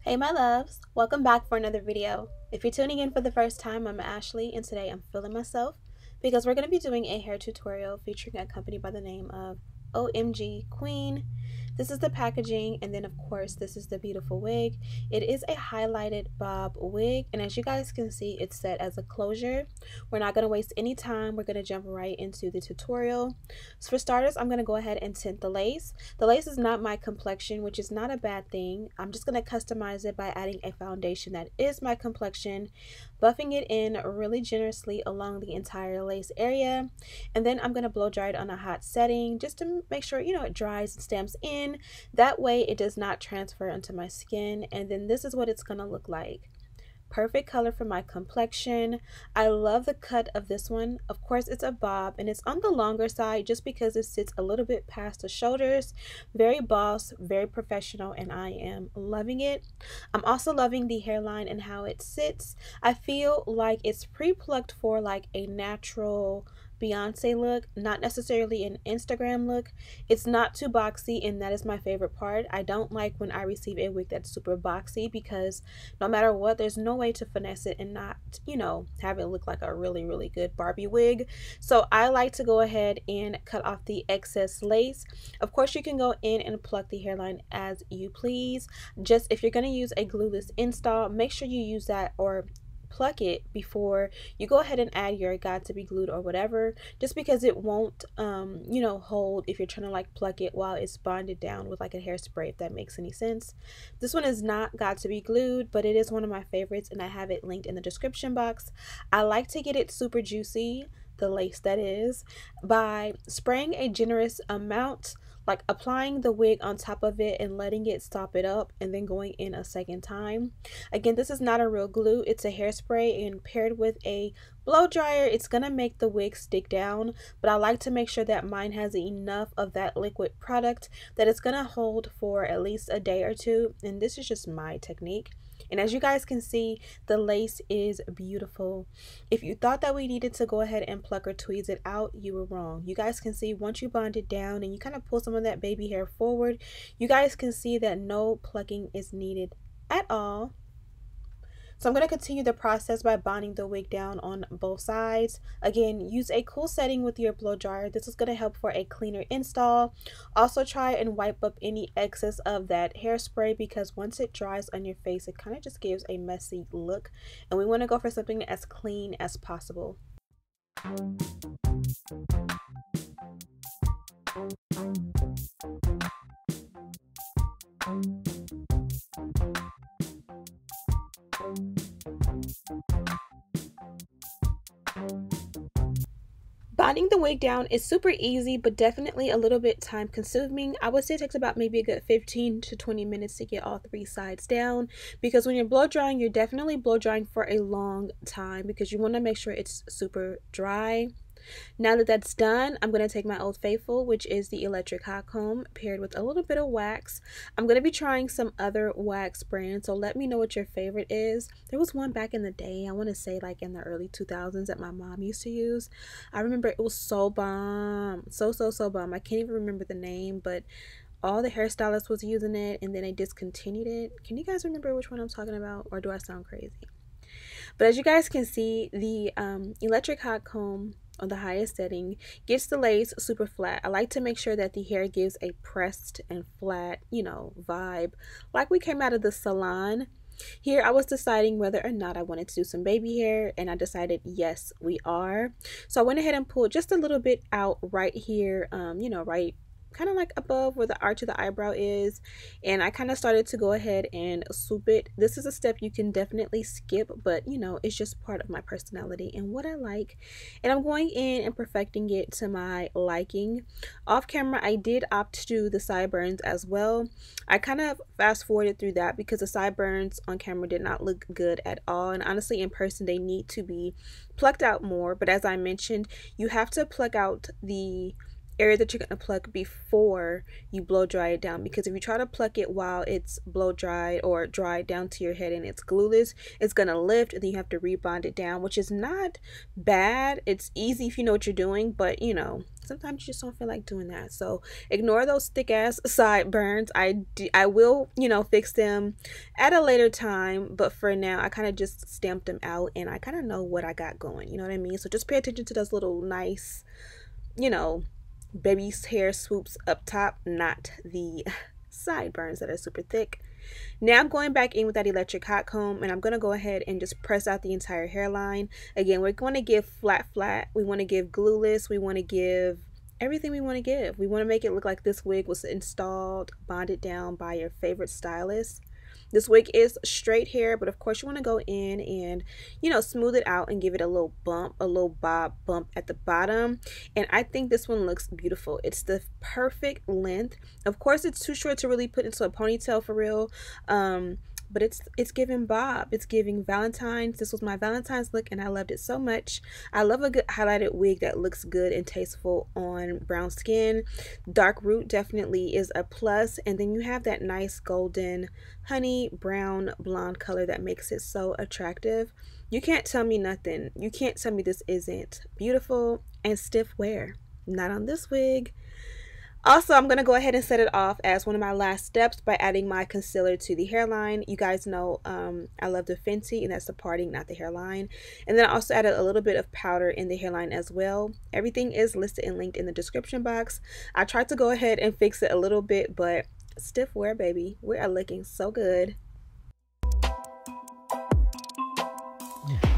Hey my loves, welcome back for another video. If you're tuning in for the first time, I'm Ashley and today I'm feeling myself because we're going to be doing a hair tutorial featuring a company by the name of OMGqueen. This is the packaging, and then of course this is the beautiful wig. It is a highlighted bob wig, and as you guys can see, it's set as a closure. We're not going to waste any time. We're going to jump right into the tutorial. So for starters, I'm going to go ahead and tint the lace. The lace is not my complexion, which is not a bad thing. I'm just going to customize it by adding a foundation that is my complexion, buffing it in really generously along the entire lace area, and then I'm going to blow dry it on a hot setting just to make sure it dries and stamps in. That way it does not transfer onto my skin, and then this is what it's going to look like. Perfect color for my complexion. I love the cut of this one. Of course, it's a bob and it's on the longer side just because it sits a little bit past the shoulders. Very boss, very professional, and I am loving it. I'm also loving the hairline and how it sits. I feel like it's pre-plucked for like a natural Beyonce look, not necessarily an Instagram look. It's not too boxy, and that is my favorite part. I don't like when I receive a wig that's super boxy because no matter what, there's no way to finesse it and not, have it look like a really good Barbie wig. So I like to go ahead and cut off the excess lace. Of course, you can go in and pluck the hairline as you please. Just if you're going to use a glueless install, make sure you use that or pluck it before you go ahead and add your got to be glued or whatever, just because it won't hold if you're trying to like pluck it while it's bonded down with like a hairspray, if that makes any sense. This one is not got to be glued, but it is one of my favorites and I have it linked in the description box. I like to get it super juicy, the lace that is, by spraying a generous amount, like applying the wig on top of it and letting it stop it up and then going in a second time. Again, this is not a real glue, it's a hairspray, and paired with a blow dryer, it's gonna make the wig stick down, but I like to make sure that mine has enough of that liquid product that it's gonna hold for at least a day or two, and this is just my technique. And as you guys can see, the lace is beautiful. If you thought that we needed to go ahead and pluck or tweeze it out, you were wrong. You guys can see once you bond it down and you kind of pull some of that baby hair forward, you guys can see that no plucking is needed at all. So I'm going to continue the process by bonding the wig down on both sides. Again, use a cool setting with your blow dryer. This is going to help for a cleaner install. Also try and wipe up any excess of that hairspray because once it dries on your face, it kind of just gives a messy look. And we want to go for something as clean as possible. Bonding the wig down is super easy, but definitely a little bit time consuming. I would say it takes about maybe a good 15 to 20 minutes to get all three sides down, because when you're blow drying, you're definitely blow drying for a long time because you want to make sure it's super dry. Now that that's done, I'm going to take my Old Faithful, which is the electric hot comb, paired with a little bit of wax. I'm going to be trying some other wax brands, so let me know what your favorite is. There was one back in the day, I want to say like in the early 2000s, that my mom used to use. I remember it was so bomb, so bomb. I can't even remember the name, but all the hairstylists was using it and then they discontinued it. Can you guys remember which one I'm talking about, or do I sound crazy? But as you guys can see, the electric hot comb on the highest setting gets the lace super flat. I like to make sure that the hair gives a pressed and flat, vibe, like we came out of the salon. Here I was deciding whether or not I wanted to do some baby hair, and I decided yes, we are. So I went ahead and pulled just a little bit out right here, right kind of like above where the arch of the eyebrow is, and I kind of started to go ahead and swoop it. This is a step you can definitely skip, but it's just part of my personality and what I like, and I'm going in and perfecting it to my liking. Off camera I did opt to do the sideburns as well. I kind of fast forwarded through that because the sideburns on camera did not look good at all, and honestly in person they need to be plucked out more, but as I mentioned, you have to pluck out the area that you're going to pluck before you blow dry it down, because if you try to pluck it while it's blow dried or dried down to your head and it's glueless, it's going to lift and then you have to rebond it down, which is not bad. It's easy if you know what you're doing, but you know, sometimes you just don't feel like doing that. So ignore those thick ass sideburns. I will, you know, fix them at a later time, but for now I kind of just stamped them out and I kind of know what I got going, you know what I mean? So just pay attention to those little nice, you know, baby's hair swoops up top, not the sideburns that are super thick. Now I'm going back in with that electric hot comb and I'm going to go ahead and just press out the entire hairline. Again, we're going to give flat, we want to give glueless, we want to give everything we want to give. We want to make it look like this wig was installed, bonded down by your favorite stylist. This wig is straight hair, but of course you want to go in and, you know, smooth it out and give it a little bump, a little bob bump at the bottom. And I think this one looks beautiful. It's the perfect length. Of course, it's too short to really put into a ponytail for real. But it's giving bob. It's giving Valentine's. This was my Valentine's look and I loved it so much. I love a good highlighted wig that looks good and tasteful on brown skin. Dark root definitely is a plus, and then you have that nice golden honey brown blonde color that makes it so attractive. You can't tell me nothing. You can't tell me this isn't beautiful and stiff wear. Not on this wig. Also, I'm going to go ahead and set it off as one of my last steps by adding my concealer to the hairline. You guys know I love the Fenty, and that's the parting, not the hairline. And then I also added a little bit of powder in the hairline as well. Everything is listed and linked in the description box. I tried to go ahead and fix it a little bit, but stiff wear, baby. We are looking so good.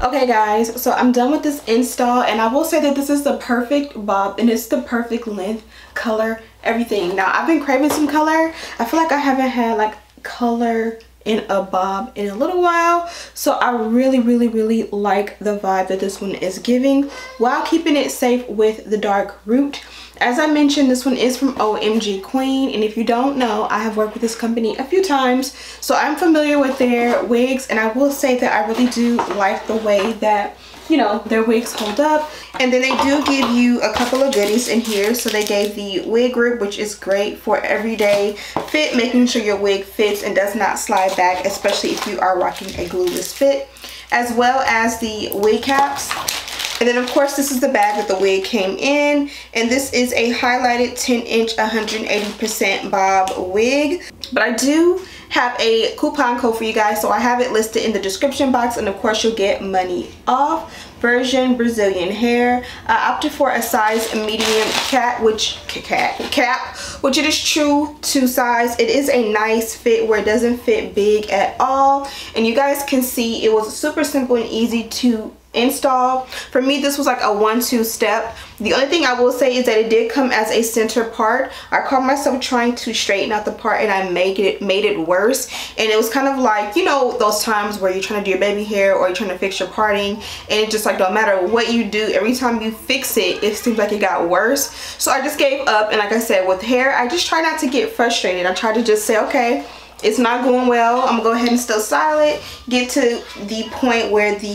Okay guys, so I'm done with this install, and I will say that this is the perfect bob and it's the perfect length, color, everything. Now I've been craving some color. I feel like I haven't had like color in a bob in a little while, so I really like the vibe that this one is giving while keeping it safe with the dark root. As I mentioned, this one is from OMGqueen, and if you don't know, I have worked with this company a few times, so I'm familiar with their wigs, and I will say that I really do like the way that, you know, their wigs hold up. And then they do give you a couple of goodies in here. So they gave the wig grip, which is great for everyday fit, making sure your wig fits and does not slide back, especially if you are rocking a glueless fit, as well as the wig caps. And then of course this is the bag that the wig came in, and this is a highlighted 10-inch 180% bob wig. But I do have a coupon code for you guys, so I have it listed in the description box, and of course you'll get money off. Version Brazilian hair. I opted for a size medium cap, which it is true to size. It is a nice fit where it doesn't fit big at all, and you guys can see it was super simple and easy to install. For me, this was like a 1-2 step. The only thing I will say is that it did come as a center part. I caught myself trying to straighten out the part and I made it worse, and it was kind of like, you know, those times where you're trying to do your baby hair or you're trying to fix your parting, and it just like don't matter what you do, every time you fix it, it seems like it got worse. So I just gave up, and like I said, with hair, I just try not to get frustrated. I try to just say, okay, it's not going well, I'm gonna go ahead and still style it, get to the point where the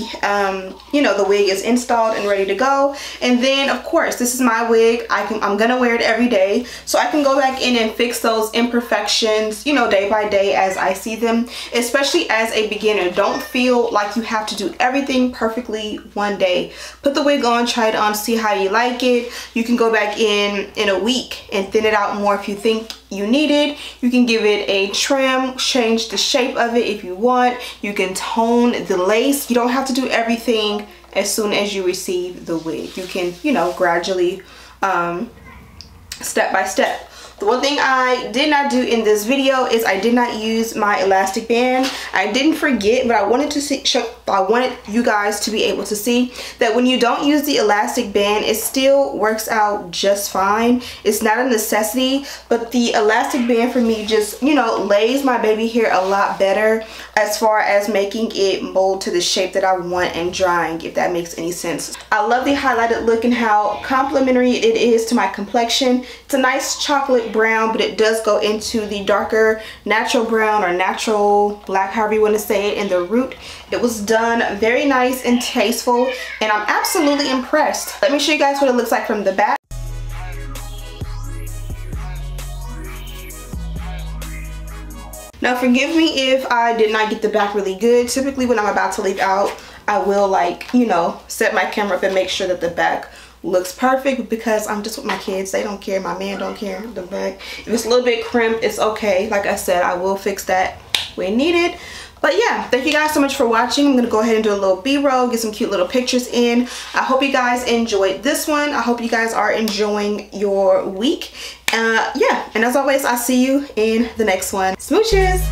you know, the wig is installed and ready to go. And then of course, this is my wig. I'm gonna wear it every day, so I can go back in and fix those imperfections, you know, day by day as I see them. Especially as a beginner, don't feel like you have to do everything perfectly one day. Put the wig on, try it on, see how you like it. You can go back in a week and thin it out more if you think you need it. You can give it a trim, change the shape of it if you want. You can tone the lace. You don't have to do everything as soon as you receive the wig. You can, you know, gradually, step by step. The one thing I did not do in this video is I did not use my elastic band. I didn't forget, but I wanted to I wanted you guys to be able to see that when you don't use the elastic band, it still works out just fine. It's not a necessity, but the elastic band for me just, you know, lays my baby hair a lot better as far as making it mold to the shape that I want and drying, if that makes any sense. I love the highlighted look and how complimentary it is to my complexion. It's a nice chocolate brown, but it does go into the darker natural brown or natural black, however you want to say it, in the root. It was done very nice and tasteful, and I'm absolutely impressed. Let me show you guys what it looks like from the back. Now forgive me if I did not get the back really good. Typically when I'm about to leave out, I will, like, you know, set my camera up and make sure that the back looks perfect, because I'm just with my kids. They don't care. My man don't care. The back, if it's a little bit crimped, it's okay. Like I said, I will fix that when needed. But yeah, thank you guys so much for watching. I'm gonna go ahead and do a little b-roll, get some cute little pictures in. I hope you guys enjoyed this one. I hope you guys are enjoying your week. Yeah, and as always, I'll see you in the next one. Smooches!